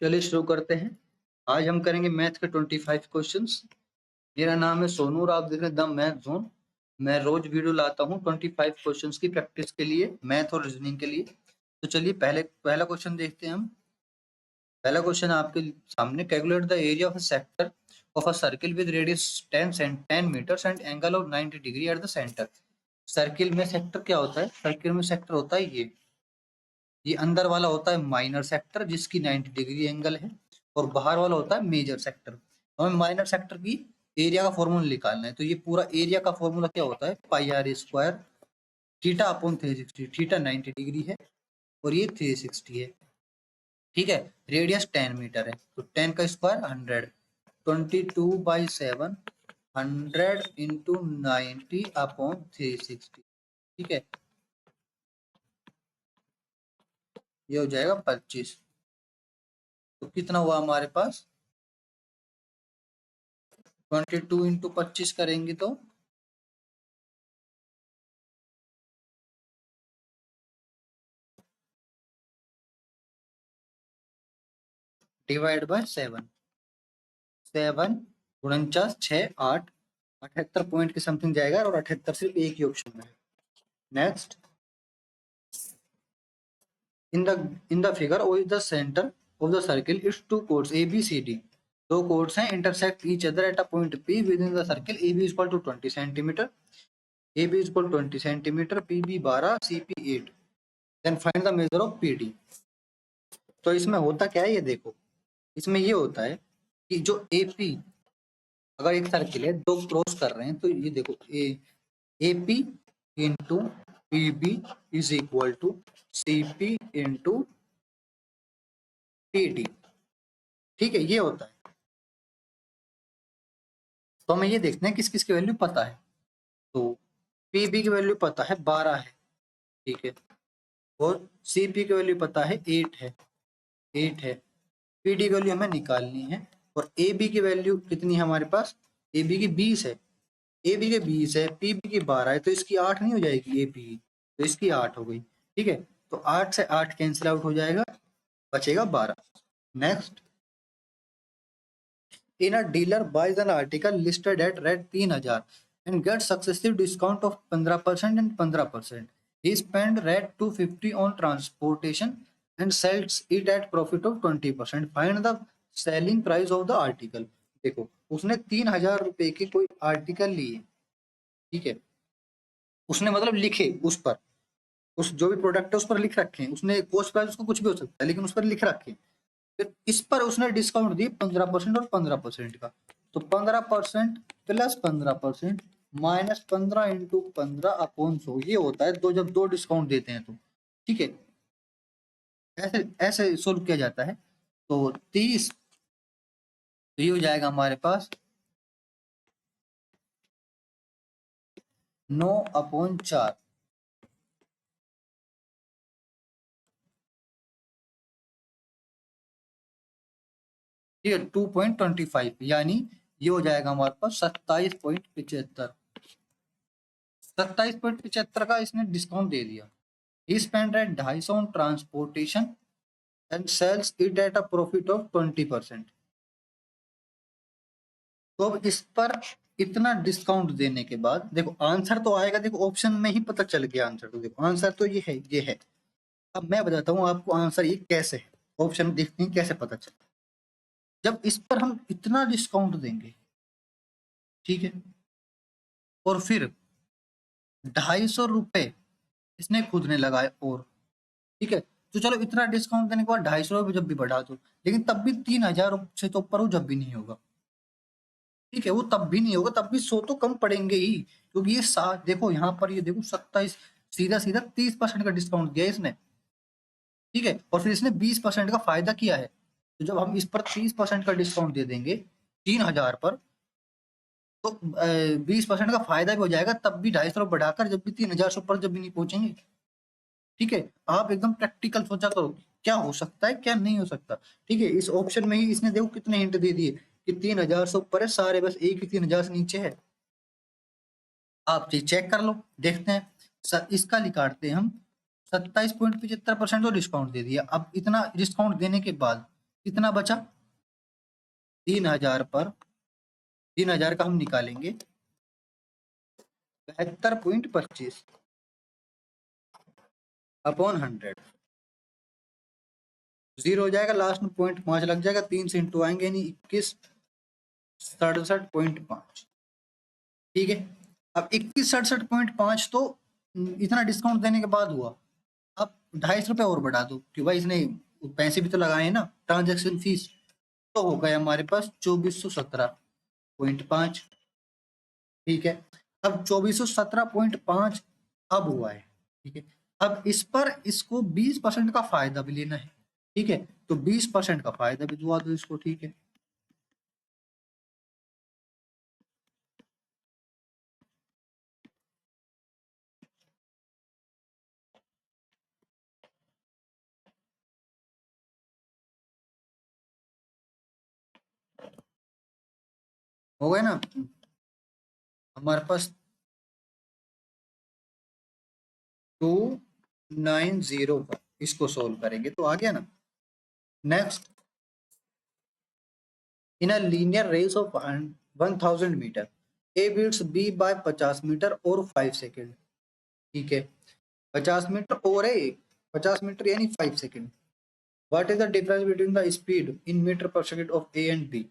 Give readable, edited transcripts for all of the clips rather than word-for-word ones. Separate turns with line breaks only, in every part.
चलिए शुरू करते हैं। आज हम करेंगे मैथ के 25 क्वेश्चंस। मेरा नाम है सोनू और आप देख रहे हैं द मैथ जोन। मैं रोज वीडियो लाता हूँ 25 क्वेश्चंस की प्रैक्टिस के लिए, मैथ और रीजनिंग के लिए। तो चलिए पहला क्वेश्चन देखते हैं हम। पहला क्वेश्चन आपके सामने, calculate the area of a sector of a circle with radius 10 meters and angle of 90 degree at the center. Circle में सेक्टर क्या होता है? सर्किल में सेक्टर होता है ये अंदर वाला होता है माइनर सेक्टर जिसकी 90 डिग्री एंगल है, और बाहर वाला होता है मेजर सेक्टर। हमें माइनर सेक्टर की एरिया का फॉर्मूला निकालना है। तो ये पूरा एरिया का फॉर्मूला क्या होता है? Pi R square theta upon 360। Theta 90 degree है और ये 360 है। ठीक है, रेडियस 10 मीटर है तो 10 का स्क्वायर 100, 22/7 100 इंटू 90 अपॉन 360। ठीक है, ये हो जाएगा 25। तो कितना हुआ हमारे पास? 22 इंटू 25 करेंगे तो डिवाइड बाय 7, 7 6 8 78 पॉइंट के समथिंग जाएगा, और 78 सिर्फ एक ही ऑप्शन में है। Next, in the figure O is the center of the circle its two chords A B C D. दो कोड्स हैं, intersect each other at a point P within the circle. A B equal to 20 centimeter, A B equal 20 centimeter, P B 12, C P 8। Then find the measure of P D. तो इसमें होता क्या है ये देखो, इसमें ये होता है कि जो ए पी, अगर एक सर्किल है, दो क्रॉस कर रहे हैं, तो ये देखो A P into P B is equal to C P into P D. ठीक है, ये होता है। तो हमें ये देखते हैं किस किस की वैल्यू पता है। तो पी बी की वैल्यू पता है 12 है, ठीक है, और सी पी की वैल्यू पता है 8 है, 8 है। पी डी की वैल्यू हमें निकालनी है, और ए बी की वैल्यू कितनी है हमारे पास? ए बी की 20 है, ए बी के 20 है, पी बी की 12 है, तो इसकी 8 नहीं हो जाएगी ए पी, तो इसकी 8 हो गई। ठीक है, तो 8 से 8 कैंसिल आउट हो जाएगा, बचेगा 12। Next, in a dealer buys an article listed at rate 3000 and get successive discount of 15% and 15%. He spent rate 250 on transportation and sells it at profit of 20%. Find the selling price of the article. देखो, उसने 3000 रुपए की कोई article लिए, ठीक है, उसने मतलब लिखे उस पर, उस जो भी प्रोडक्ट है उस पर लिख रखे हैं, उसने कॉस्ट प्राइस उसको कुछ भी हो सकता है लेकिन उस पर लिख रखे हैं। फिर इस पर उसने डिस्काउंट दिए 15% और 15% का। तो 15% प्लस 15% माइनस 15 इंटू 15 अपॉन 100, ये होता है दो, जब दो डिस्काउंट देते हैं तो। ठीक है, ऐसे ऐसे सोल्व किया जाता है। तो 30, तो ये हो जाएगा हमारे पास 9/4। ठीक है, 2.25, यानी ये हो जाएगा हमारे पास 27.75। 27.75 का इसने डिस्काउंट दे दिया। He spent at 250 on transportation and sells it at a profit of 20%. तो अब इस पर इतना डिस्काउंट देने के बाद देखो आंसर तो आएगा, देखो ऑप्शन में ही पता चल गया आंसर। तो देखो आंसर तो ये है, ये है। अब मैं बताता हूँ आपको आंसर ये कैसे है, ऑप्शन देखते हैं कैसे पता चलता। जब इस पर हम इतना डिस्काउंट देंगे, ठीक है, और फिर 250 रुपए इसने खुद ने लगाए, और ठीक है, तो चलो इतना डिस्काउंट देने के बाद 250 रुपए जब भी बढ़ा दो, लेकिन तब भी 3000 से तो ऊपर वो जब भी नहीं होगा। ठीक है, वो तब भी नहीं होगा, तब भी 100 तो कम पड़ेंगे ही, क्योंकि ये देखो यहाँ पर, ये देखो 27, सीधा सीधा 30% का डिस्काउंट दिया इसने। ठीक है, और फिर इसने 20% का फायदा किया है। तो जब हम इस पर 30% का डिस्काउंट दे देंगे 3000 पर, तो 20% का फायदा भी हो जाएगा, तब भी 250 बढ़ाकर जब भी 3000 से ऊपर जब भी नहीं पहुंचेंगे। ठीक है, आप एकदम प्रैक्टिकल सोचा करो क्या हो सकता है क्या नहीं हो सकता। ठीक है, इस ऑप्शन में ही इसने देखो कितने हिंट दे दिए कि 3000 से ऊपर है सारे, बस एक ही 3000 से नीचे है। आप चेक कर लो, देखते हैं। इसका निकालते हैं हम। 27.75% तो डिस्काउंट दे दिया। अब इतना डिस्काउंट देने के बाद कितना बचा 3000 पर 3000 का हम निकालेंगे 72.25 अपॉन 100 जीरो हो जाएगा, लास्ट में 0.5 लग जाएगा, 3 से इंटू आएंगे यानी 2167.5। ठीक है, अब 2167.5 तो इतना डिस्काउंट देने के बाद हुआ। अब 250 रुपये और बढ़ा दो कि भाई इसने पैसे भी तो लगाए ना, ट्रांजेक्शन फीस, तो हो गया हमारे पास 2417.5। ठीक है, अब 2417.5 अब हुआ है। ठीक है, अब इस पर इसको 20% का फायदा भी लेना है। ठीक है, तो 20% का फायदा भी दुआ दो इसको। ठीक है, हो गया ना हमारे पास 290 का, इसको सोल्व करेंगे तो आ गया ना। Next, in a linear race of 1000 meter A beats B by 50 meter और 5 सेकेंड। ठीक है, 50 मीटर और ए 50 मीटर यानी 5 second. What is the difference between the speed in metre per second of A and B.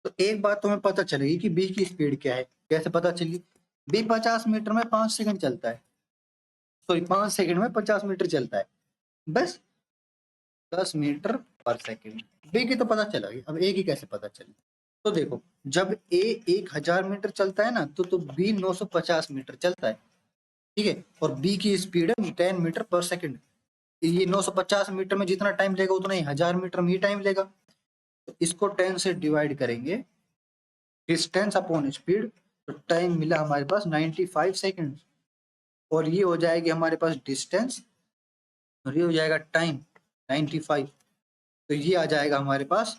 तो एक बात तुम्हें पता चलेगी कि बी की स्पीड क्या है। कैसे पता चली? बी 50 मीटर में 5 सेकंड चलता है, सॉरी 5 सेकंड में 50 मीटर चलता है, बस 10 मीटर पर सेकंड। बी की तो पता चला, अब ए की कैसे पता चली? तो देखो, जब ए 1000 मीटर चलता है ना तो बी 950 मीटर चलता है। ठीक है, और बी की स्पीड है 10 मीटर पर सेकंड। ये 950 मीटर में जितना टाइम लेगा उतना ही 1000 मीटर में ही टाइम लेगा। तो इसको 10 से डिवाइड करेंगे, डिस्टेंस अपॉन स्पीड, तो टाइम मिला हमारे पास 95 सेकेंड। और ये हो जाएगी हमारे पास डिस्टेंस और ये हो जाएगा टाइम 95। तो ये आ जाएगा हमारे पास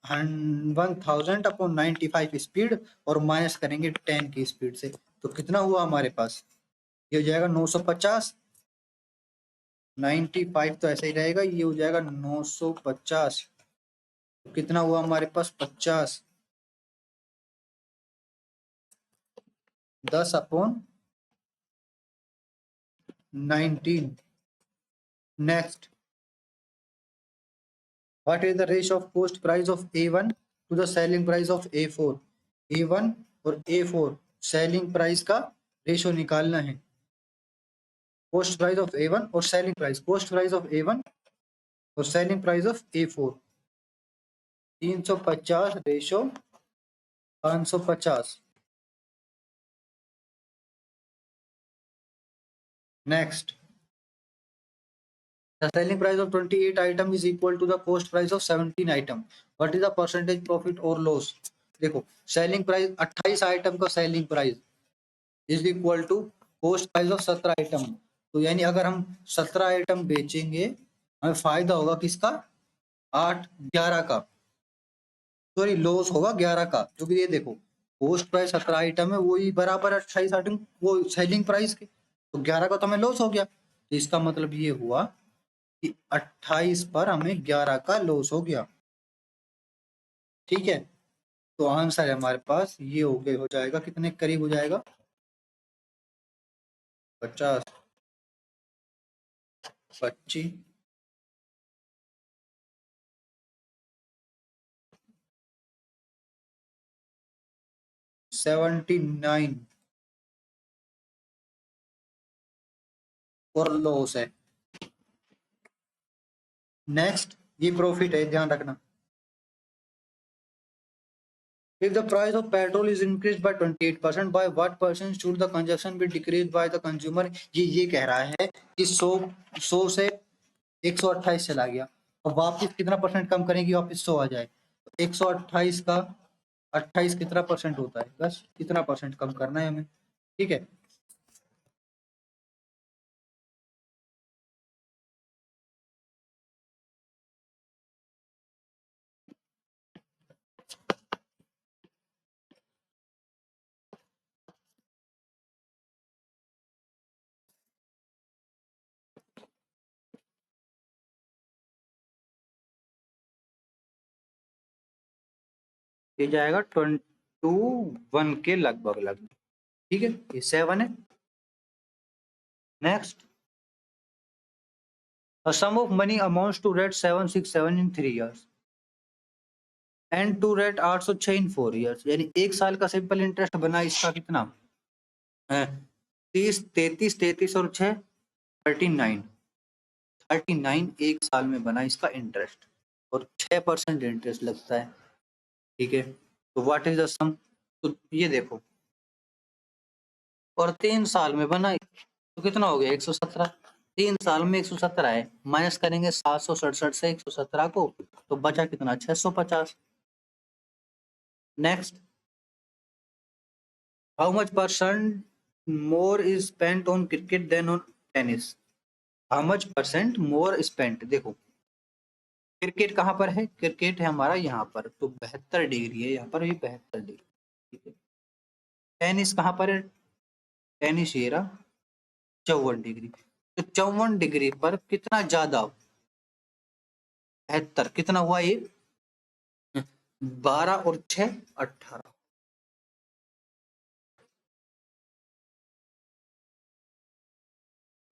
1000/95 स्पीड, और माइनस करेंगे 10 की स्पीड से, तो कितना हुआ हमारे पास? ये हो जाएगा 950। 95 तो ऐसा ही रहेगा, ये हो जाएगा 950। तो कितना हुआ हमारे पास? 50। 10/19। Next, what is the ratio of cost price of A1 to the selling price of A4। A1 और A4 सेलिंग प्राइस का रेशियो निकालना है। कॉस्ट प्राइस ऑफ A1 और selling price, cost price of A1 और selling price of A4। 350 ratio 550। Next, the selling price of 28 item is equal to the cost price of 17 item. What is the percentage profit or loss? देखो, selling price 28 item का selling price is equal to cost price of 17 item. तो यानी अगर हम 17 item बेचेंगे, हमें फायदा होगा किसका? 8 11 का, सॉरी लॉस होगा 11 का, क्योंकि ये देखो कॉस्ट प्राइस 17 आइटम है, वही बराबर 28 आइटम वो सेलिंग प्राइस के, तो 11 का तो हमें लॉस हो गया। तो इसका मतलब ये हुआ कि 28 पर हमें 11 का लॉस हो गया। ठीक है, तो आंसर है हमारे पास ये हो गए, हो जाएगा कितने करीब हो जाएगा? 50 25 79 और लॉस है। नेक्स्ट, ये प्रॉफिट है, ध्यान रखना। If the price of petrol is increased by 28%, by what percent should the consumption be decreased by the consumer? ये कह रहा है कि 100 से 128 चला गया, और वापस कितना परसेंट कम करेंगे वापस 100 आ जाए। 128 का 28 कितना परसेंट होता है? बस कितना परसेंट कम करना है हमें। ठीक है, ये जाएगा 21 के लगभग ठीक है, ये 7 है। Next, a sum of money amounts to rate 767 in 3 years and to rate 806 in 4 years, यानी एक साल का सिंपल इंटरेस्ट बना इसका कितना है 30, 33, 33 और 6 39, 39 एक साल में बना इसका इंटरेस्ट और 6% इंटरेस्ट लगता है। ठीक है, तो व्हाट इज द सम, तो ये देखो, और 3 साल में बना तो कितना हो गया 117, 3 साल में 117 है, माइनस करेंगे 767 से 117 को तो बचा कितना 650। Next, how much percent more is spent on cricket than on tennis, how much percent more spent, देखो क्रिकेट कहाँ पर है, क्रिकेट है हमारा यहाँ पर, तो 72 डिग्री है, यहाँ पर भी 72 डिग्री। ठीक है, टेनिस कहाँ पर है, टेनिस ये रहा 54 डिग्री, तो 54 डिग्री पर कितना ज्यादा 72, कितना हुआ ये 12 और 6 18,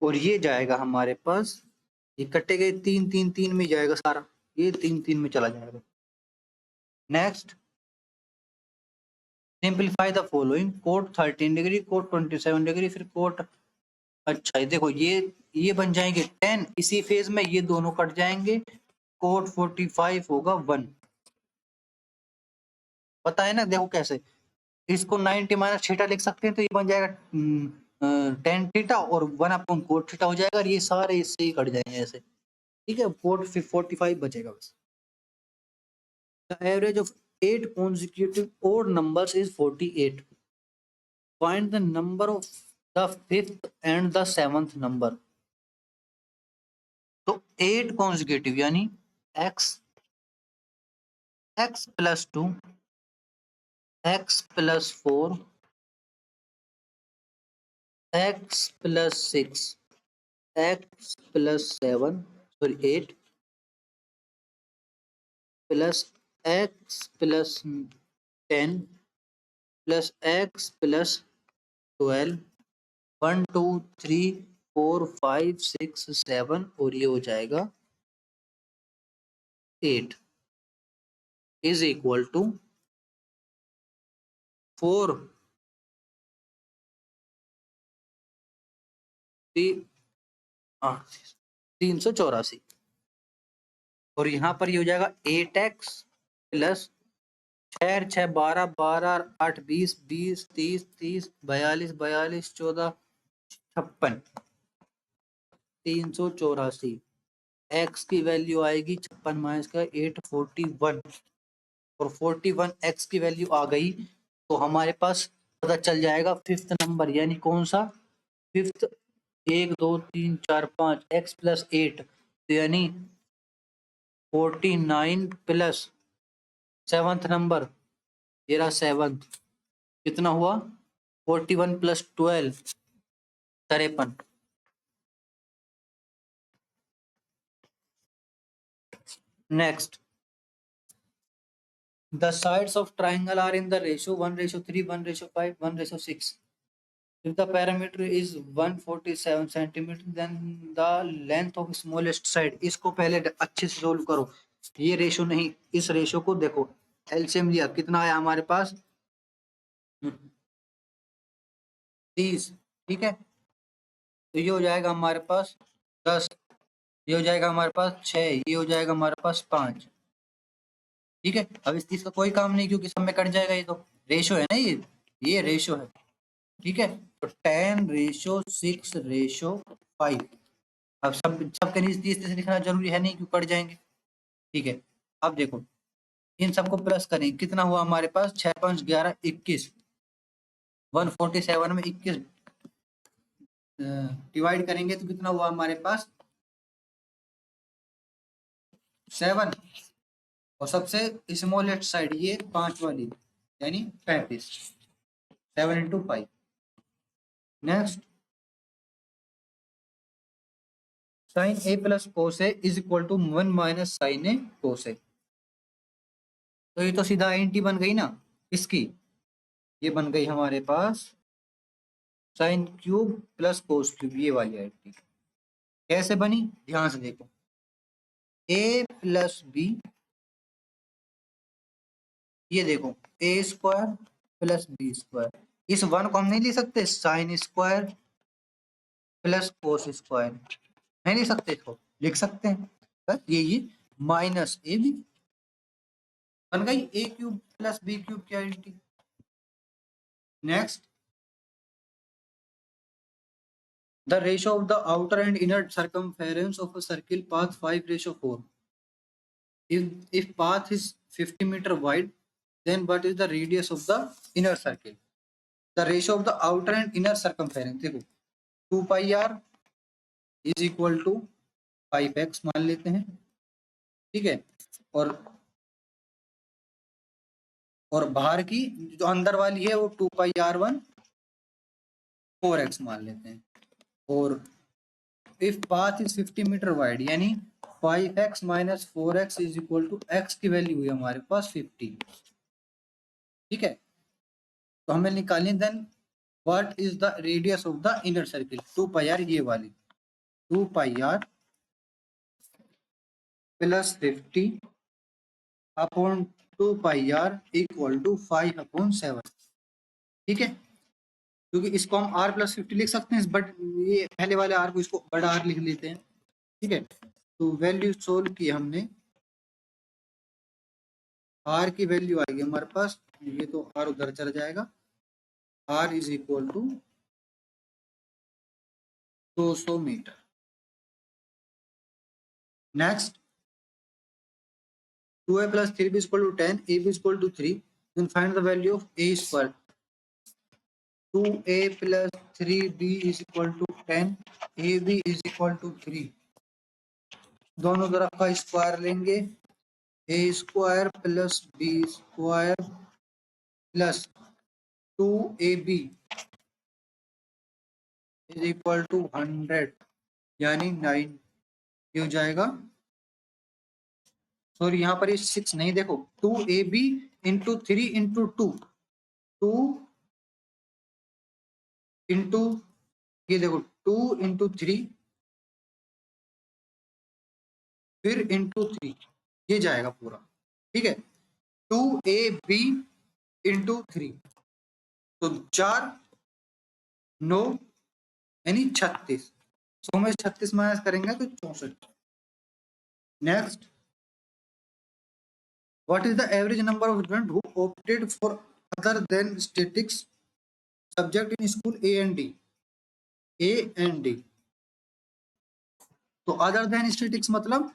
और ये जाएगा हमारे पास, ये कटे गए 3 3 3 में जाएगा सारा, ये 3 3 में चला जाएगा। Next, simplify the following, cot 13 degree, cot 27 degree, फिर कोट, अच्छा ये देखो ये बन जाएंगे 10, इसी फेज में ये दोनों कट जाएंगे, कोट 45 होगा 1, पता है ना, देखो कैसे इसको 90 माइनस थीटा लिख सकते हैं, तो ये बन जाएगा 10 थीटा और 1 अपॉन कोट थीटा हो जाएगा, और ये सारे इससे ही कट जाएंगे ऐसे। ठीक है, कोट 45 बचेगा बस। The average of 8 consecutive odd numbers is 48, find the number of the fifth and the seventh number, तो 8 consecutive यानी x x plus 2 x plus 4 x plus 6 x plus 7 sorry 8 plus x plus 10 plus x plus 12 1 2 3 4 5 6 7 और ये हो जाएगा 8 is equal to 4 384, और यहाँ पर ये हो जाएगा 8x प्लस 6 6 12 12 8 20 20 30 30 42 42 14 56 384, x की वैल्यू आएगी 56 माइनस का 8 41, और 41 x की वैल्यू आ गई तो हमारे पास पता चल जाएगा फिफ्थ नंबर, यानी कौन सा फिफ्थ, 1 2 3 4 5 x प्लस 8, तो यानी 49 प्लस सेवंथ नंबर, ये रहा सेवंथ, कितना हुआ 41 plus 12 53। Next, the sides of triangle are in the ratio 1:3 1:5 1:6, if the parameter is 147 centimeter then the length of smallest side, इसको पहले अच्छे से सोल्व करो, ये रेशो नहीं, इस रेशो को देखो, एलसीएम लिया कितना आया हमारे पास 30, ठीक है, तो ये हो जाएगा हमारे पास 10, ये हो जाएगा हमारे पास 6, ये हो जाएगा हमारे पास 5। ठीक है, अब इस चीज का कोई काम नहीं क्योंकि सब में कट जाएगा, ये तो रेशो है ना, ये रेशो है। ठीक है, तो 10:6:5, अब सबके नीचे 30 से लिखना जरूरी है नहीं क्यों कट जाएंगे। ठीक है, अब देखो इन सबको प्लस करें, कितना हुआ हमारे पास 6 5 11 21, 147 में 21 डिवाइड करेंगे तो कितना हुआ हमारे पास 7, और सबसे स्मॉलेस्ट साइड ये 5 वाली यानी 35, 7 × 5। Next, sine A plus cos A is equal to 1 minus sine A cos A, तो ये तो सीधा आईएनटी बन गई ना इसकी, ये बन गई हमारे पास sine cube plus cos cube, ये वाली आईएनटी कैसे बनी ध्यान से देखो, ए प्लस बी, ये देखो ए स्क्वायर प्लस बी स्क्वायर, इस वन को हम नहीं लिख सकते sine square plus cos square, नहीं लिख सकते, इसको लिख सकते हैं, बस ये माइनस ए बी बन गई ए क्यूब प्लस बी क्यूब की identity. Next, the ratio of the outer and inner circumference of a circle path 5:4, if path is 50 meter wide, then what is the radius of the inner circle? The ratio of the outer and inner circumference, देखो 2 pi r is equal to 5x मान लेते हैं, ठीक है, और बाहर की जो अंदर वाली है वो 2 pi r1 4x मान लेते हैं, और if path is 50 meter wide यानी 5x minus 4x is equal to x की वैल्यू हुई हमारे पास 50, ठीक है, तो हमें निकालें then what is the radius of the inner circle, 2 pi r, ये वाली 2 pi r plus 50 upon 2 pi r equal to 5/7, ठीक है, क्योंकि इसको हम r प्लस 50 लिख सकते हैं, बट ये पहले वाले r को इसको बड़ा r लिख लेते हैं, ठीक है, तो वैल्यू सोल्व की हमने, r की वैल्यू आएगी हमारे पास, ये तो r उधर चला जाएगा, r is equal to 200 meter. Next, 2a plus 3b is equal to 10, ab is equal to 3, then find the value of a square, 2a plus 3b is equal to 10, ab is equal to 3, दोनों तरफ का square लेंगे, a square plus b square plus 2ab is equal to 100 यानी 9, ये हो जाएगा, sorry यहाँ पर ये 6 नहीं, देखो 2ab इंटू 3 इंटू 2 इंटू, ये देखो 2 इंटू 3 फिर इंटू 3, ये जाएगा पूरा, ठीक है, 2ab इंटू 3, तो 4 9 यानी 36, 100 में 36 माइनस करेंगे तो 64। Next, what is the average number of student who opted for other than statics subject in school A and D, तो अदर देन स्टैटिक्स मतलब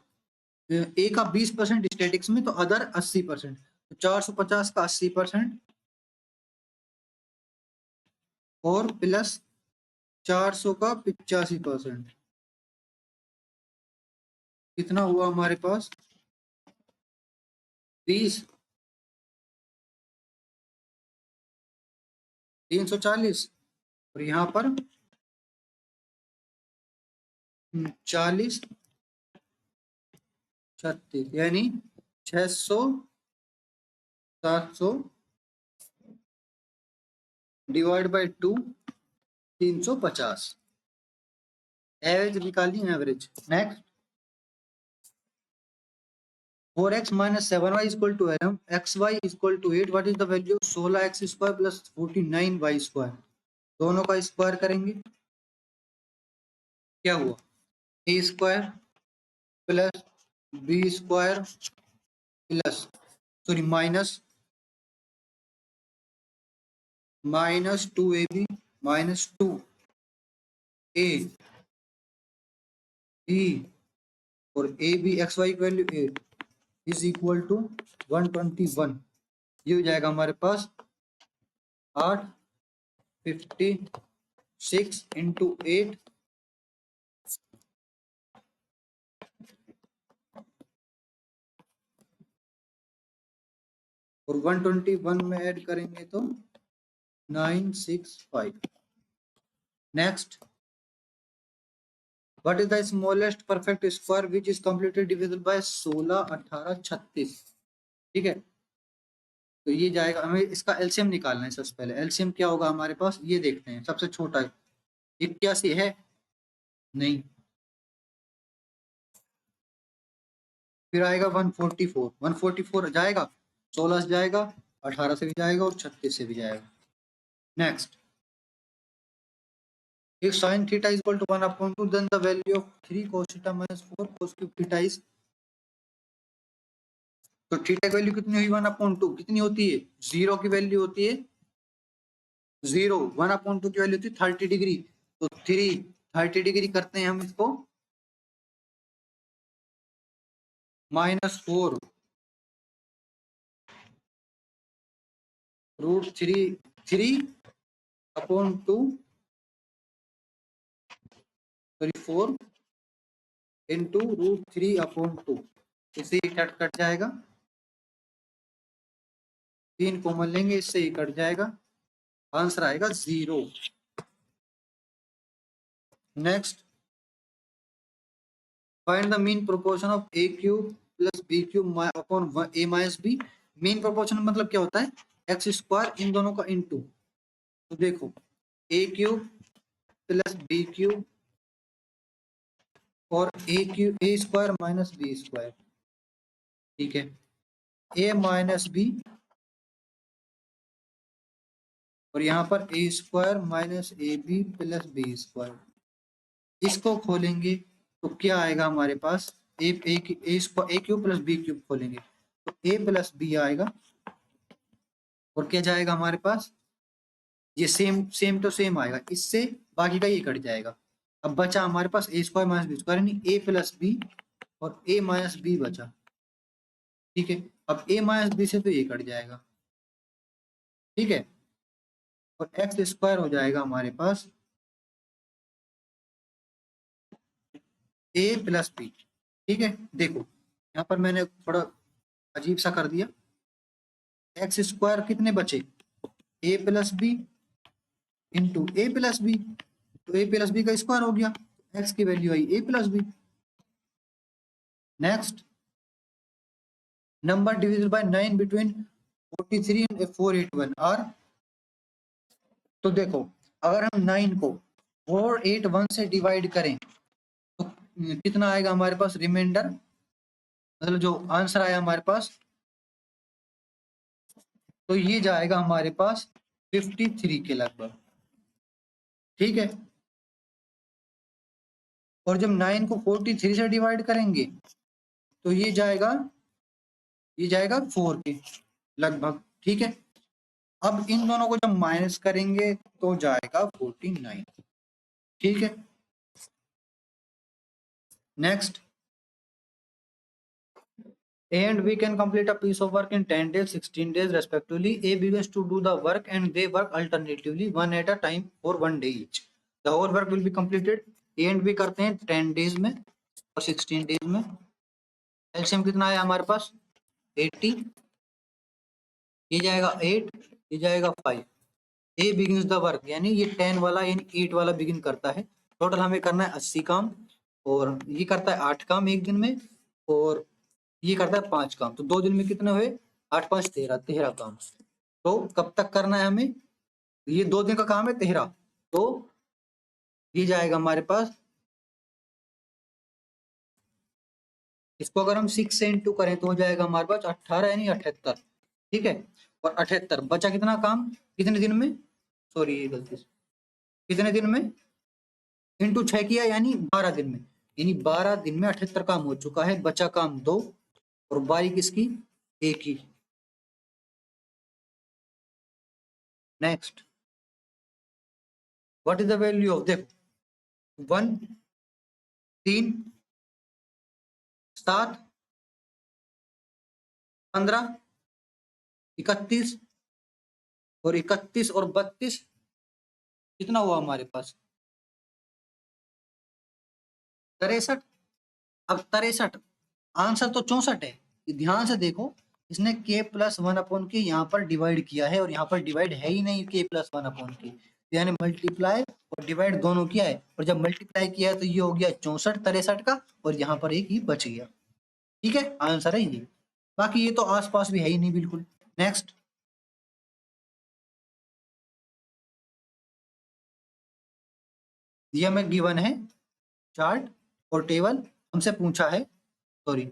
ए का 20% स्टैटिक्स में, तो अदर 80%, तो 450 का 80% और प्लस 400 का 85%, कितना हुआ हमारे पास 20 340, और यहाँ पर 40 36 यानी 600 700 डिवाइड बाई 2 350, एवरेज निकाली average. Next, 4x minus 7y is equal to xy is equal to 8, what is the value of 16x square plus 49y square, दोनों का स्क्वायर करेंगे, क्या हुआ a square plus b square plus sorry minus 2ab minus 2ab और ab xy की value 8 is equal to 121, ये हो जाएगा हमारे पास 856 इंटू 8 और 121 में ऐड करेंगे तो 965। Next, what is the smallest perfect square which is completely divisible by 16 18 36, ठीक है, तो ये जाएगा, हमें इसका एलसीएम निकालना है। सबसे पहले एलसीएम क्या होगा हमारे पास, ये देखते हैं। सबसे छोटा 81 है, नहीं। फिर आएगा 144, 144 जाएगा, 16 से जाएगा, 18 से भी जाएगा और 36 से भी जाएगा। Next, if sin theta is equal to 1/2, then the value of 3 cos theta minus 4 cos cube theta is, तो थीटा की वैल्यू कितनी हुई 1/2, कितनी होती है, 0 की वैल्यू होती है 0, 1/2 की वैल्यू होती है 30 डिग्री। तो 30 डिग्री करते हैं हम इसको -4 √3/2 सॉरी 4 इंटू √3/2, इससे ही कट जाएगा, 3 कॉमन लेंगे, इससे ही कट जाएगा, आंसर आएगा 0। Next, find the mean proportion of a cube plus b cube upon a minus b। Mean proportion मतलब क्या होता है, एक्स स्क्वायर इन दोनों का इनटू। तो देखो a cube plus b cube और a square minus b square, ठीक है, a माइनस b और यहाँ पर a square minus a b plus b square. इसको खोलेंगे तो क्या आएगा हमारे पास, a cube plus b cube खोलेंगे तो a प्लस बी आएगा, और क्या जाएगा हमारे पास, ये सेम तो सेम आएगा, इससे बाकी का ये कट जाएगा। अब बचा हमारे पास a square minus b square, यानी a प्लस बी और a माइनस बी बचा, ठीक है। अब a माइनस बी से तो ये कट जाएगा, ठीक है, और एक्स स्क्वायर हो जाएगा हमारे पास a प्लस बी, ठीक है। देखो यहाँ पर मैंने थोड़ा अजीब सा कर दिया, एक्स स्क्वायर कितने बचे, a plus b into a plus b, तो a प्लस बी का स्क्वायर हो गया, x की वैल्यू आई a plus b. Next, number divisible by 9 between 43 and 481 are. तो देखो अगर हम 9 को 481 से डिवाइड करें तो कितना आएगा हमारे पास, रिमाइंडर मतलब जो आंसर आया हमारे पास, तो ये जाएगा हमारे पास 53 के लगभग, ठीक है। और जब 9 को 43 से डिवाइड करेंगे तो ये जाएगा 4 के लगभग, ठीक है। अब इन दोनों को जब माइनस करेंगे तो जाएगा 49, ठीक है। Next, and we can complete a piece of work in 10 days 16 days respectively. A begins to do the work and they work alternatively one at a time for 1 day each. The whole work will be completed. A and B करते हैं 10 days में और 16 days में। LCM कितना है हमारे पास 80, ये जाएगा 8, ये जाएगा 5। A begins the work, यानी ये 10 वाला यानी 8 वाला बिगिन करता है। टोटल हमें करना है 80 काम, और ये करता है 8 काम एक दिन में, और ये करता है 5 काम। तो 2 दिन में कितने हुए, 8 5 13 काम। तो कब तक करना है हमें, ये 2 दिन का काम है 13, तो ये जाएगा हमारे पास, इसको अगर हम 6 से इंटू करें तो हो जाएगा हमारे पास 18 यानी 78, ठीक है। और 78 बचा कितना काम, कितने दिन में, सॉरी ये गलती से, कितने दिन में, इंटू 6 किया यानी 12 दिन में, यानी 12 दिन में 78 काम हो चुका है। बचा काम 2 और बारी किसकी, एक ही। Next, what is the value of, देखो 1 3 7 15 31 और 31 और 32, कितना हुआ हमारे पास 63। अब 63, आंसर तो 64 है, ध्यान से देखो, इसने k प्लस 1/k यहाँ पर डिवाइड किया है और यहाँ पर डिवाइड है ही नहीं k प्लस 1/k, यानी मल्टीप्लाई और डिवाइड दोनों किया है, और जब मल्टीप्लाई किया है तो ये हो गया 64 63 का, और यहाँ पर एक ही बच गया, ठीक है। आंसर है ये, बाकी ये तो आसपास भी है ही नहीं बिल्कुल। नेक्स्ट, ये हमें गिवन है चार्ट और टेबल, हमसे पूछा है, sorry,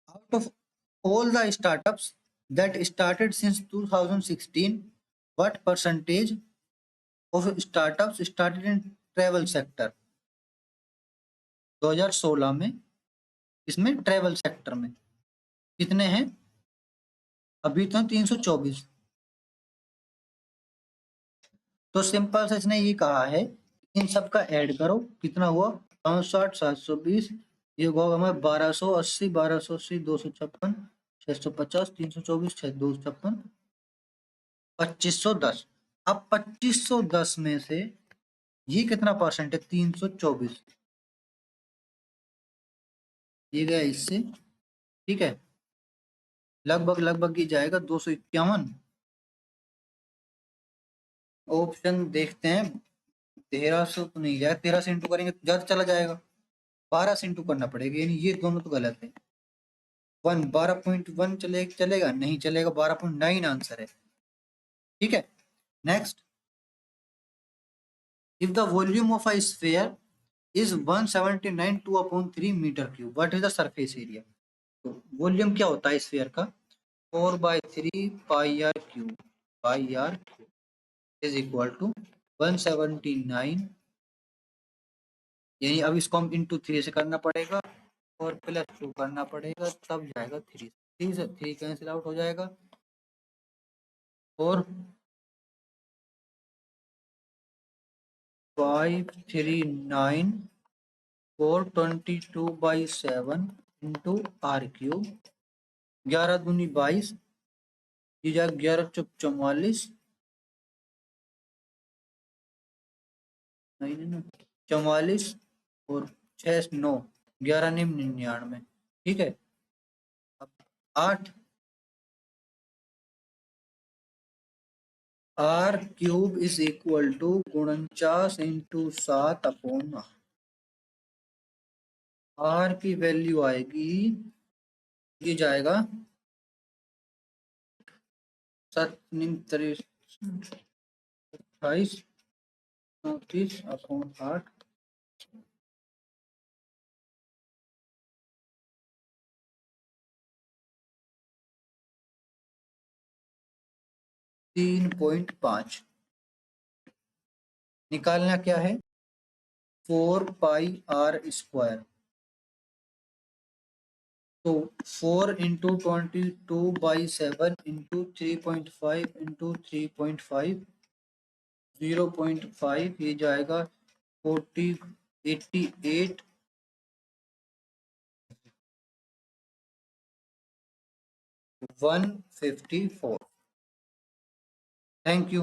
out of all the startups that started since 2016, what percentage of startups started in travel sector? 2016 में इसमें ट्रेवल सेक्टर में कितने हैं? अभी तो 324। तो सिंपल से इसने ये कहा है इन सब का ऐड करो, कितना हुआ? 65, 720, ये होगा हमें 1280, 1280, 256, 650, 324, 256, 2510। अब 2510 में से ये कितना परसेंट है? 324, ये गया इससे, ठीक है, लगभग लगभग ये जाएगा 251। ऑप्शन देखते हैं, 1300 तो नहीं जाएगा, 13 से इंटू करेंगे तो ज्यादा चला जाएगा, 12 से इंटू करना पड़ेगा, यानी ये दोनों तो गलत है। 12.1 चलेगा नहीं चलेगा, 12.9 आंसर है, ठीक है। Next, if the volume of a sphere is 179 metre cube, what is the surface area? तो वॉल्यूम क्या होता है स्फीयर का? 4/3 pi R cube by R is equal to 179, यानी अब इसको हम इंटू 3 से करना पड़ेगा और प्लस 2 करना पड़ेगा, तब जाएगा 3, 3 से 3 कैंसिल आउट हो जाएगा, और 539 422/7 इंटू आर क्यूब, 11 दूनी 22, ये जाएगा 11 चौक 44, नहीं नहीं 44, और 6 9, 11 99, ठीक है। अब 8 r cube is equal to 49 into 7/, r की वैल्यू आएगी, ये जाएगा 7 28 34/8, 3.5। निकालना क्या है? 4πr², तो 4 इंटू 22/7 इंटू 3.5 इंटू 3.5, 0.5, ये जाएगा 40 88 154। Thank you.